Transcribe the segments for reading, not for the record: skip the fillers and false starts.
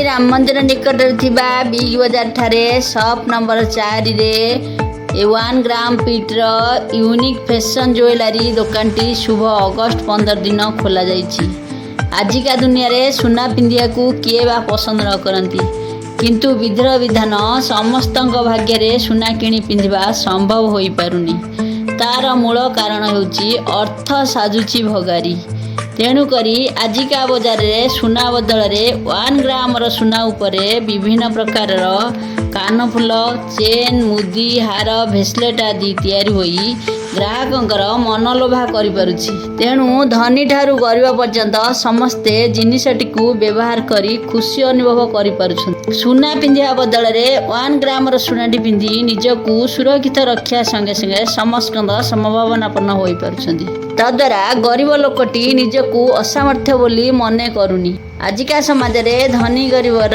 राम मंदिर निकट बिग बजार ठारे शॉप नंबर 4 रे 1 ग्राम पीटर यूनिक फैशन ज्वेलरी दुकानटी शुभ अगस्त 15 दिन खोल जाइछि। आजिका दुनिया रे सुना पिंधिया को किए बा पसंद न करती, किंतु विधिर विधान समस्त भाग्य रे सुना किणी पिंधिबा संभव होई पारुनी। तार मूल कारण होउछि अर्थ साजुची भगारी। तेणुकरी आजिका बजार रे सुना बदल रे 1 ग्राम सुना उपरे विभिन्न प्रकार कानफुल, चेन, मुदी, हार, भेसलेट आदि तैयारी होई ग्राहकंकर मनलोभा करिपारुछि। तेणु धनी ठारू गरीब पर्यंत समस्ते जिनिसटी को व्यवहार करी खुशी अनुभव करिपारुछन्। सुना पिंधिया बदल रे 1 ग्राम सुनाटी पिंधि निजकू सुरक्षित रक्षा संगे संगे समस्त समभावनापन्न होई पारुछन्ति। तद्वारा गरीब लोकटी निजकू असामर्थ्य बोली मने करुनी। आजिका समाज रे धनी गरीबर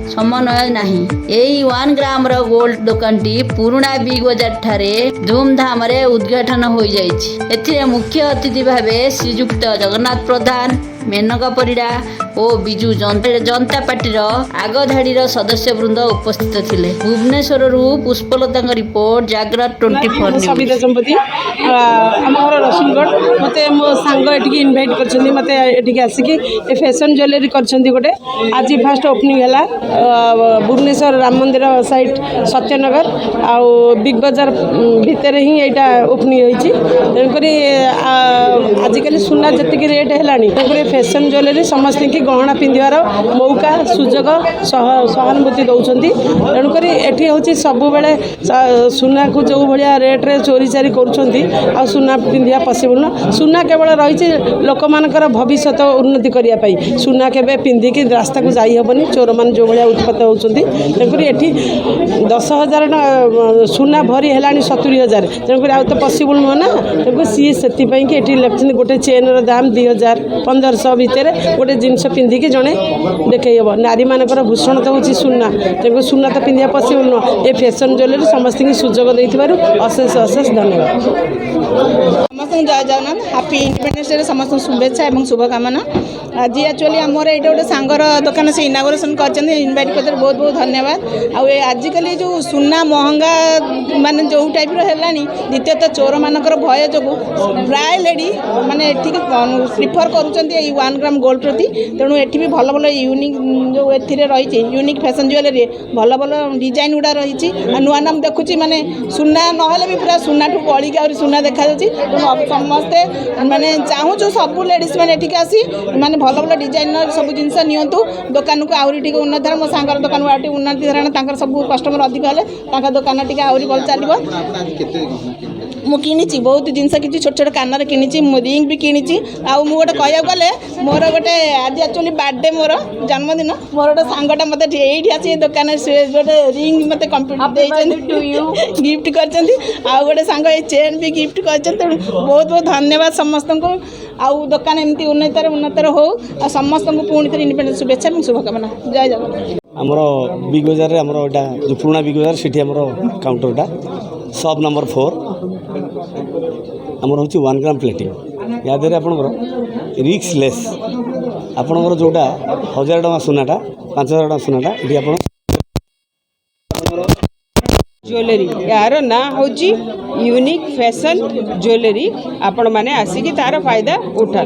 समन्वय नाही। एही 1 ग्राम गोल्ड दुकानटी पुराना बिग बजार ठारे धूमधाम रे उद्घाटन हो जाइछि। एथिरे मुख्य अतिथि भावे श्रीजुक्त जगन्नाथ प्रधान, मेनका परिडा और बिजू जनता पार्टी आगधाड़ी सदस्य वृंद उपस्थित थिले। भुवनेश्वर पुष्पलता रिपोर्ट जागृत 24 सविता चंपती रसुलगढ़ मत मो सांग ये इनभाइट कर मत ये आसिकी फैशन ज्वेलरी गोटे आज फास्ट ओपनिंग है भुवनेश्वर राम मंदिर साइट सत्यनगर आउ बिग बजार भितर ही यहाँ ओपनिंग होती। तेणुक आजिकल सुना जी रेट है फैशन ज्वेलरी समस्त की गहना पिंधार मौका सुजोग सहानुभूति दौरान। तेणुक ये हूँ सब बेले सुना को जो भाया रेट्रे चोरी चारी कर सुना पिंधा पसिबल न। सुना केवल रही लोक मानकर भविष्य उन्नति करने सुना केवे पिंधिकी रास्ता को जाई हेनी चोर मान जो भाया उत्पात होती। तेणुक ये 10,000 सुना भरी है 70,000 तेणुक आ तो पसिबल नुह ना। तेणुक सी से ये गोटे चेन दाम 2,000 1500 भितर गोटे जिनस पिंधिकी जड़े देखई हे। नारी मानकर भूषण तो हूँ सुना, तेणुक सुना तो पिंधा पसिबल नुह। ये फैशन ज्वेलरी समस्त सुजोग देथिबारु अशेष अशेष धन्यवाद। समस्त जय जगन्नाथ, हैप्पी इंडिपेंडेंस डे समस्त शुभेच्छा और शुभकामना। आज एक्चुअली आमर ये गोटे सांगर दुकान से इनागोरेसन कर इनभाइट कर बहुत बहुत धन्यवाद। आजिकल जो सुना महंगा माने जो टाइप है द्वितीयतः चोर मानकर भय जो प्राय लेडी माने प्रिफर कर 1 ग्राम गोल्ड प्रति। तेणु ये भी भल भल यूनिक जो ए रही यूनिक फैशन ज्वेलरी भल भल डिजाइन गुड़ा रही नुआ नाम देखुची माने सुना ना भी पूरा सुना ठू बड़ी आ सुना देखा समस्ते माने चाहूँ सब लेडीज मैंने आसी माने भल भल डिजाइन सब जिनस नियंतु दुकान को आहरी टी उन्नति धारा मो सांगर दुकान आठ उन्नति धारा सब कस्टमर अधिक हेल्ले दुकान टी आहरी भल चलो। मु किणी बहुत जिनस कि छोट छोट कानर कि रिंग भी किणी आउ मु गोटे कह गले मोर गोटे आज एक्चुअली बर्थडे मोर जन्मदिन मोर गोटे सांगटा मत ये आसी दुकान गोटे रिंग मत गिफ्ट कर आउ गोटे सांग ये चेन भी गिफ्ट कर। बहुत बहुत धन्यवाद समस्त को। आउ दुकान एमती उन्नतर हो समस्त को पुणी थे इंडिपेंडेंस शुभेच्छा और शुभकामना। जय जगन्नाथ। आमर बिग बजार जो पुराना बिग बजार से काउंटरटा शॉप नंबर 4 आमर हूँ 1 ग्राम प्लेटिंग। या आपंकर रिक्स लेस आपंकर जोटा 1,000 टका सुनाटा 5,000 टका सुनाटा ये आप ज्वेलरी यार ना हूँ यूनिक फैशन ज्वेलरी आपण मैंने आसिकी तार फायदा उठा।